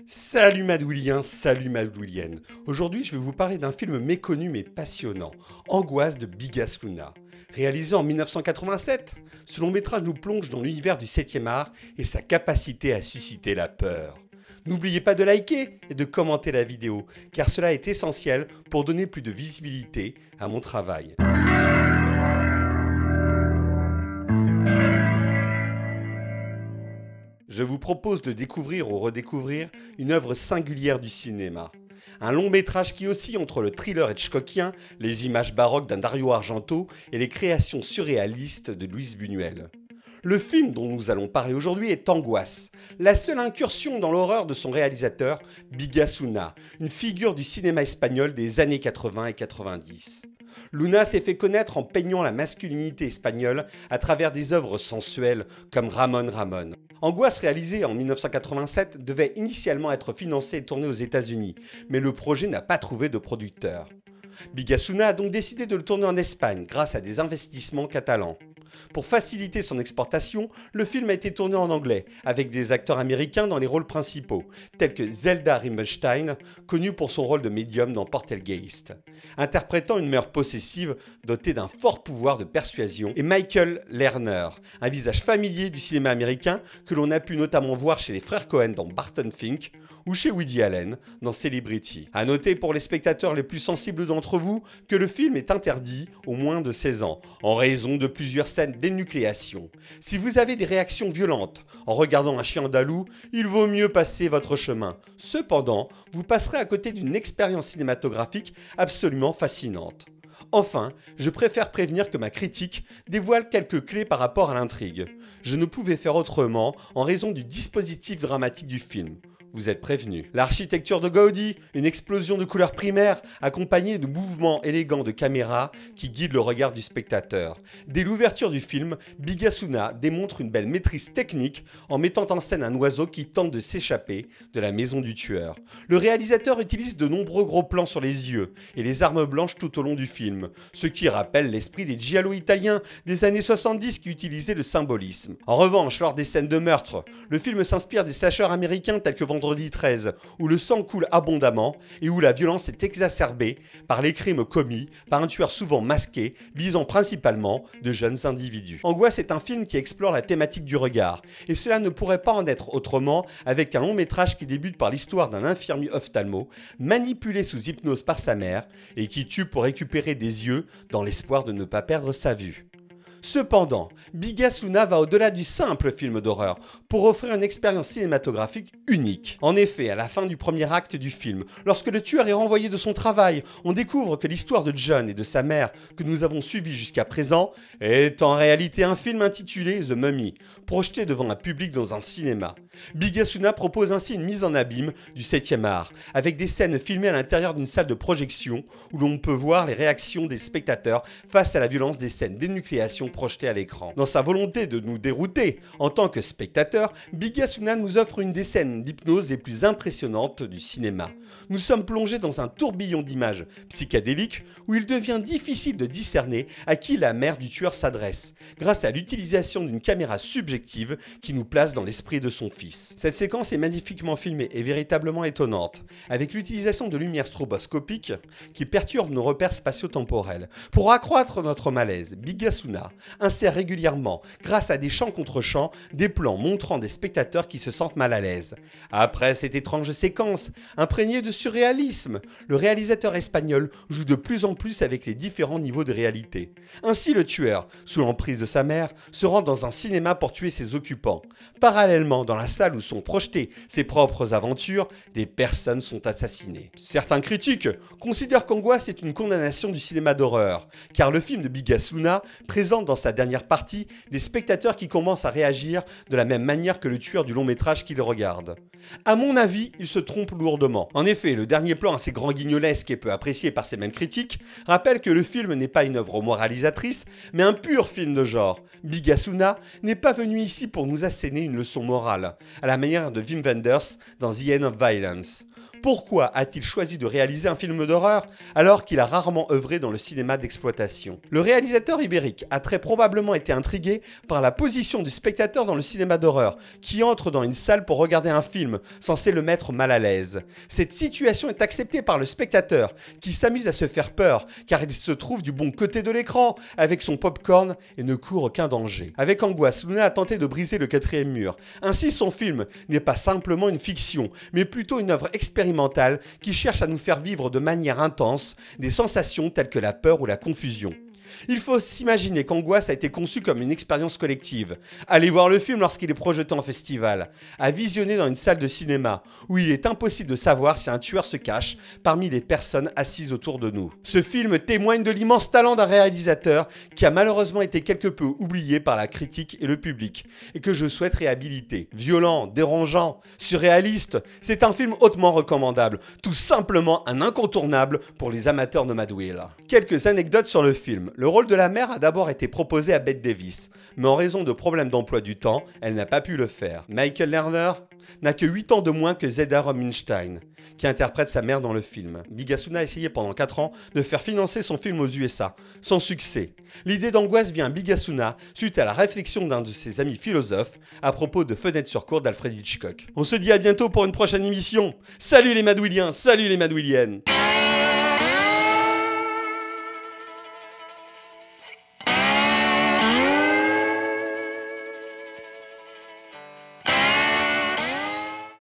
Salut Madouilien, salut Madouilienne. Aujourd'hui, je vais vous parler d'un film méconnu mais passionnant, Angoisse de Bigas Luna. Réalisé en 1987, ce long métrage nous plonge dans l'univers du 7e art et sa capacité à susciter la peur. N'oubliez pas de liker et de commenter la vidéo, car cela est essentiel pour donner plus de visibilité à mon travail. Je vous propose de découvrir ou redécouvrir une œuvre singulière du cinéma. Un long métrage qui oscille entre le thriller hitchcockien, les images baroques d'un Dario Argento et les créations surréalistes de Luis Buñuel. Le film dont nous allons parler aujourd'hui est Angoisse, la seule incursion dans l'horreur de son réalisateur, Bigas Luna, une figure du cinéma espagnol des années 80 et 90. Luna s'est fait connaître en peignant la masculinité espagnole à travers des œuvres sensuelles comme Ramón Ramón. Angoisse, réalisé en 1987, devait initialement être financé et tourné aux États-Unis, mais le projet n'a pas trouvé de producteur. Bigas Luna a donc décidé de le tourner en Espagne grâce à des investissements catalans. Pour faciliter son exportation, le film a été tourné en anglais, avec des acteurs américains dans les rôles principaux, tels que Zelda Riemenstein, connue pour son rôle de médium dans Portelgeist, interprétant une mère possessive dotée d'un fort pouvoir de persuasion, et Michael Lerner, un visage familier du cinéma américain que l'on a pu notamment voir chez les frères Coen dans Barton Fink ou chez Woody Allen dans Celebrity. A noter pour les spectateurs les plus sensibles d'entre vous que le film est interdit aux moins de 16 ans, en raison de plusieurs scènes d'énucléation. Si vous avez des réactions violentes en regardant un chien andalou, il vaut mieux passer votre chemin. Cependant, vous passerez à côté d'une expérience cinématographique absolument fascinante. Enfin, je préfère prévenir que ma critique dévoile quelques clés par rapport à l'intrigue. Je ne pouvais faire autrement en raison du dispositif dramatique du film. Vous êtes prévenus. L'architecture de Gaudí, une explosion de couleurs primaires accompagnée de mouvements élégants de caméra qui guident le regard du spectateur. Dès l'ouverture du film, Bigas Luna démontre une belle maîtrise technique en mettant en scène un oiseau qui tente de s'échapper de la maison du tueur. Le réalisateur utilise de nombreux gros plans sur les yeux et les armes blanches tout au long du film, ce qui rappelle l'esprit des giallo italiens des années 70 qui utilisaient le symbolisme. En revanche, lors des scènes de meurtre, le film s'inspire des slashers américains tels que Vendredi 13, où le sang coule abondamment et où la violence est exacerbée par les crimes commis par un tueur souvent masqué, visant principalement de jeunes individus. Angoisse est un film qui explore la thématique du regard, et cela ne pourrait pas en être autrement avec un long métrage qui débute par l'histoire d'un infirmier ophtalmo manipulé sous hypnose par sa mère et qui tue pour récupérer des yeux dans l'espoir de ne pas perdre sa vue. Cependant, Bigas Luna va au-delà du simple film d'horreur pour offrir une expérience cinématographique unique. En effet, à la fin du premier acte du film, lorsque le tueur est renvoyé de son travail, on découvre que l'histoire de John et de sa mère que nous avons suivie jusqu'à présent est en réalité un film intitulé The Mummy, projeté devant un public dans un cinéma. Bigas Luna propose ainsi une mise en abîme du 7e art, avec des scènes filmées à l'intérieur d'une salle de projection où l'on peut voir les réactions des spectateurs face à la violence des scènes d'énucléation projetées à l'écran. Dans sa volonté de nous dérouter, en tant que spectateurs, Bigas Luna nous offre une des scènes d'hypnose les plus impressionnantes du cinéma. Nous sommes plongés dans un tourbillon d'images psychédéliques où il devient difficile de discerner à qui la mère du tueur s'adresse, grâce à l'utilisation d'une caméra subjective qui nous place dans l'esprit de son fils. Cette séquence est magnifiquement filmée et véritablement étonnante, avec l'utilisation de lumière stroboscopique qui perturbe nos repères spatio-temporels. Pour accroître notre malaise, Bigas Luna insère régulièrement, grâce à des chants contre chants, des plans montrant des spectateurs qui se sentent mal à l'aise. Après cette étrange séquence, imprégnée de surréalisme, le réalisateur espagnol joue de plus en plus avec les différents niveaux de réalité. Ainsi, le tueur, sous l'emprise de sa mère, se rend dans un cinéma pour tuer ses occupants. Parallèlement, dans la salle où sont projetées ses propres aventures, des personnes sont assassinées. Certains critiques considèrent qu'Angoisse est une condamnation du cinéma d'horreur, car le film de Bigas Luna présente dans sa dernière partie des spectateurs qui commencent à réagir de la même manière que le tueur du long métrage qu'ils regardent. À mon avis, il se trompe lourdement. En effet, le dernier plan assez grand guignolesque et peu apprécié par ces mêmes critiques rappelle que le film n'est pas une œuvre moralisatrice, mais un pur film de genre. Bigas Luna n'est pas venu ici pour nous asséner une leçon morale, à la manière de Wim Wenders dans The End of Violence. Pourquoi a-t-il choisi de réaliser un film d'horreur alors qu'il a rarement œuvré dans le cinéma d'exploitation? Le réalisateur ibérique a très probablement été intrigué par la position du spectateur dans le cinéma d'horreur, qui entre dans une salle pour regarder un film censé le mettre mal à l'aise. Cette situation est acceptée par le spectateur, qui s'amuse à se faire peur car il se trouve du bon côté de l'écran avec son popcorn et ne court aucun danger. Avec angoisse, Luna a tenté de briser le quatrième mur. Ainsi, son film n'est pas simplement une fiction, mais plutôt une œuvre expérimentale qui cherche à nous faire vivre de manière intense des sensations telles que la peur ou la confusion. Il faut s'imaginer qu'Angoisse a été conçu comme une expérience collective. Aller voir le film lorsqu'il est projeté en festival, à visionner dans une salle de cinéma, où il est impossible de savoir si un tueur se cache parmi les personnes assises autour de nous. Ce film témoigne de l'immense talent d'un réalisateur qui a malheureusement été quelque peu oublié par la critique et le public, et que je souhaite réhabiliter. Violent, dérangeant, surréaliste, c'est un film hautement recommandable, tout simplement un incontournable pour les amateurs de Mad Will. Quelques anecdotes sur le film. Le rôle de la mère a d'abord été proposé à Bette Davis, mais en raison de problèmes d'emploi du temps, elle n'a pas pu le faire. Michael Lerner n'a que 8 ans de moins que Zeda Rubinstein, qui interprète sa mère dans le film. Bigasuna a essayé pendant 4 ans de faire financer son film aux USA, sans succès. L'idée d'Angoisse vient à Bigasuna suite à la réflexion d'un de ses amis philosophes à propos de Fenêtre sur cour d'Alfred Hitchcock. On se dit à bientôt pour une prochaine émission. Salut les Madwilliens, salut les Madwilliennes.